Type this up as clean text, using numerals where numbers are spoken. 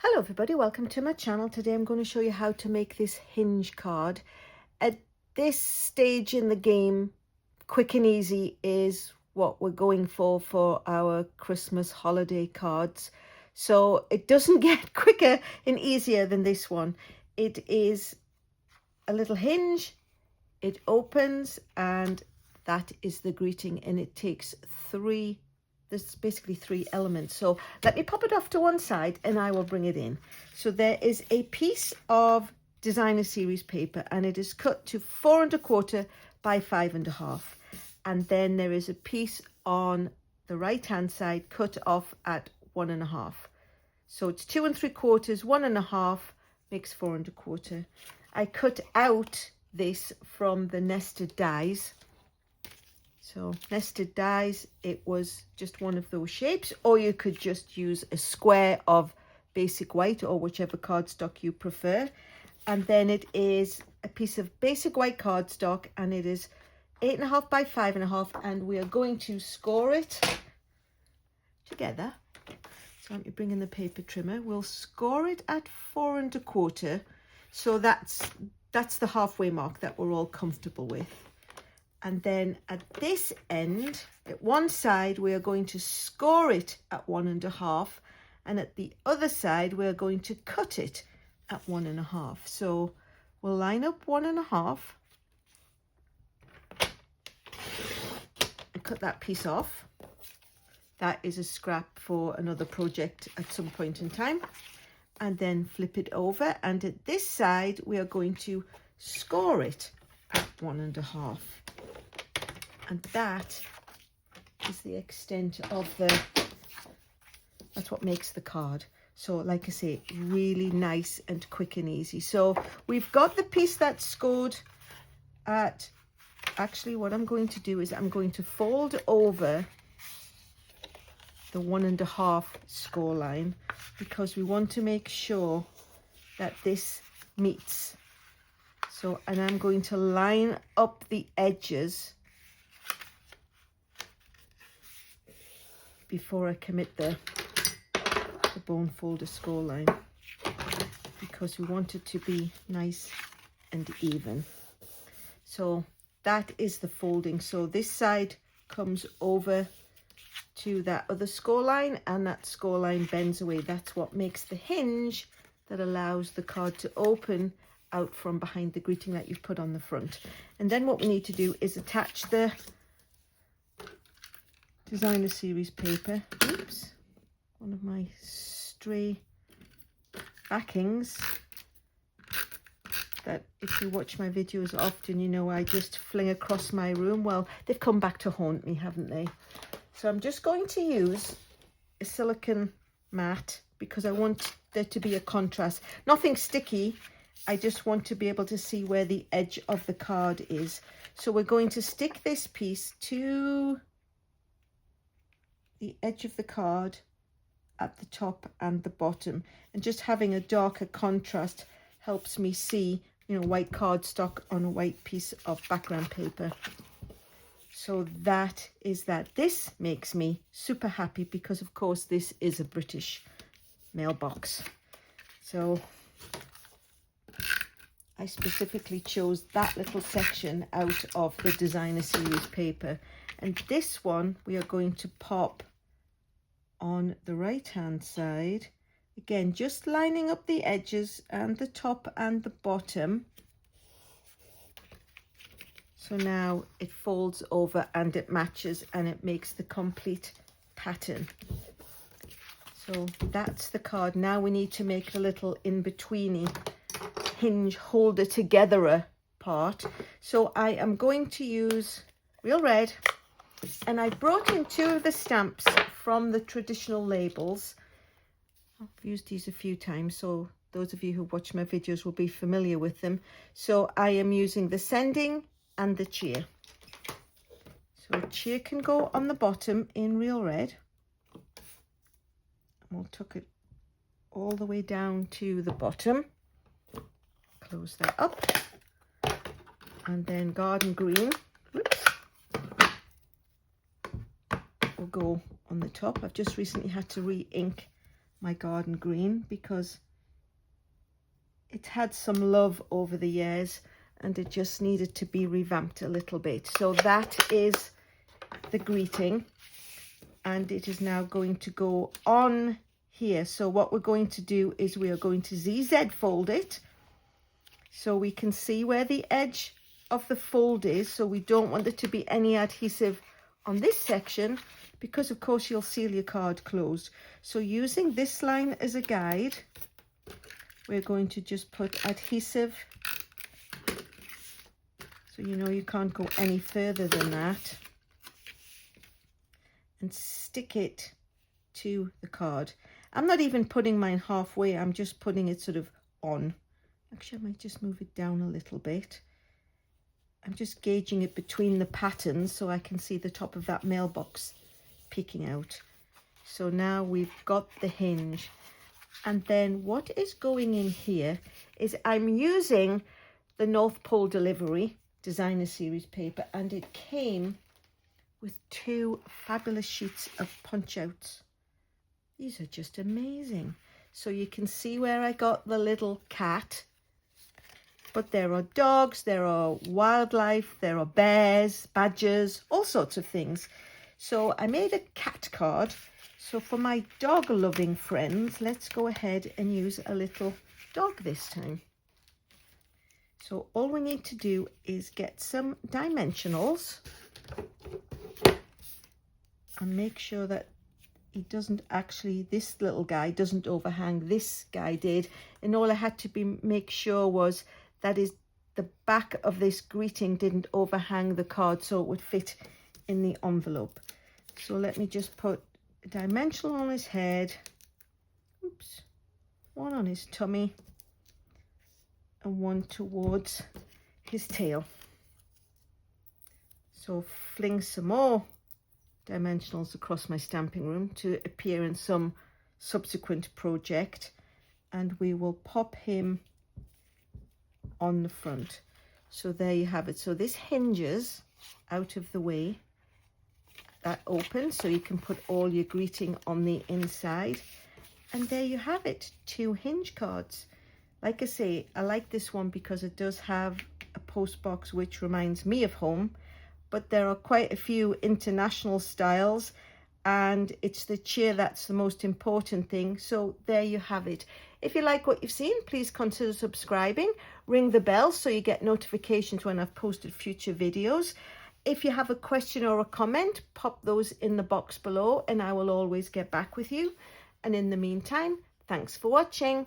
Hello everybody, welcome to my channel. Today I'm going to show you how to make this Hinge card. At this stage in the game, quick and easy is what we're going for our Christmas holiday cards. So it doesn't get quicker and easier than this one. It is a little hinge, it opens, and that is the greeting, and it takes there's basically three elements. So let me pop it off to one side and I will bring it in. So there is a piece of designer series paper and it is cut to 4 1/4 by 5 1/2. And then there is a piece on the right hand side cut off at 1 1/2. So it's 2 3/4, 1 1/2 makes 4 1/4. I cut out this from the nested dies. So nested dies, it was just one of those shapes, or you could just use a square of basic white or whichever cardstock you prefer. And then it is a piece of basic white cardstock and it is 8 1/2 by 5 1/2, and we are going to score it together. So let me bring in the paper trimmer. We'll score it at 4 1/4. So that's the halfway mark that we're all comfortable with. And then at this end, at one side, we are going to score it at 1 1/2. And at the other side, we are going to cut it at 1 1/2. So we'll line up 1 1/2 and cut that piece off. That is a scrap for another project at some point in time. And then flip it over. And at this side, we are going to score it at 1 1/2. And that is the extent of that's what makes the card. So like I say, really nice and quick and easy. So we've got the piece that's scored at, actually what I'm going to do is I'm going to fold over the 1 1/2 score line, because we want to make sure that this meets. So, and I'm going to line up the edges before I commit the bone folder score line, because we want it to be nice and even. So that is the folding. So this side comes over to that other score line and that score line bends away. That's what makes the hinge that allows the card to open out from behind the greeting that you've put on the front. And then what we need to do is attach the designer series paper. Oops, one of my stray backings that, if you watch my videos often, you know I just fling across my room. Well, they've come back to haunt me, haven't they? So I'm just going to use a silicone mat because I want there to be a contrast. Nothing sticky. I just want to be able to see where the edge of the card is. So we're going to stick this piece to the edge of the card at the top and the bottom, and just having a darker contrast helps me see, you know, white cardstock on a white piece of background paper. So that is that. This makes me super happy because of course this is a British mailbox. So I specifically chose that little section out of the designer series paper, and this one we are going to pop on the right hand side, again just lining up the edges and the top and the bottom. So now it folds over and it matches and it makes the complete pattern. So that's the card. Now we need to make a little in-betweeny hinge holder togetherer part. So I am going to use Real Red, and I brought in 2 of the stamps from the traditional labels. I've used these a few times, so those of you who watch my videos will be familiar with them. So I am using the Sending and the Cheer. So Cheer can go on the bottom in Real Red. And we'll tuck it all the way down to the bottom. Close that up. And then Garden Green, whoops, will go on the top. I've just recently had to re-ink my garden green because it had some love over the years and it just needed to be revamped a little bit. So that is the greeting, and it is now going to go on here. So what we're going to do is we are going to ZZ fold it so we can see where the edge of the fold is. So we don't want there to be any adhesive on this section because of course you'll seal your card closed. So using this line as a guide, we're going to just put adhesive, so you know you can't go any further than that, and stick it to the card. I'm not even putting mine halfway, I'm just putting it sort of on. Actually, I might just move it down a little bit. I'm just gauging it between the patterns so I can see the top of that mailbox peeking out. So now we've got the hinge. And then what is going in here is I'm using the North Pole Delivery Designer Series paper, and it came with 2 fabulous sheets of punch outs. These are just amazing. So you can see where I got the little cat, but there are dogs, there are wildlife, there are bears, badgers, all sorts of things. So I made a cat card. So for my dog loving friends, let's go ahead and use a little dog this time. So all we need to do is get some dimensionals and make sure that it doesn't actually, this little guy doesn't overhang. This guy did, and all I had to make sure was that is the back of this greeting didn't overhang the card, so it would fit in the envelope. So let me just put a dimensional on his head, oops, one on his tummy, and one towards his tail. So fling some more dimensionals across my stamping room to appear in some subsequent project, and we will pop him on the front. So there you have it. So this hinges out of the way, that opens so you can put all your greeting on the inside, and there you have it, 2 hinge cards. Like I say, I like this one because it does have a post box which reminds me of home, but there are quite a few international styles, and it's the cheer that's the most important thing. So there you have it. If you like what you've seen, please consider subscribing, ring the bell so you get notifications when I've posted future videos. If you have a question or a comment, pop those in the box below and I will always get back with you. And in the meantime, thanks for watching.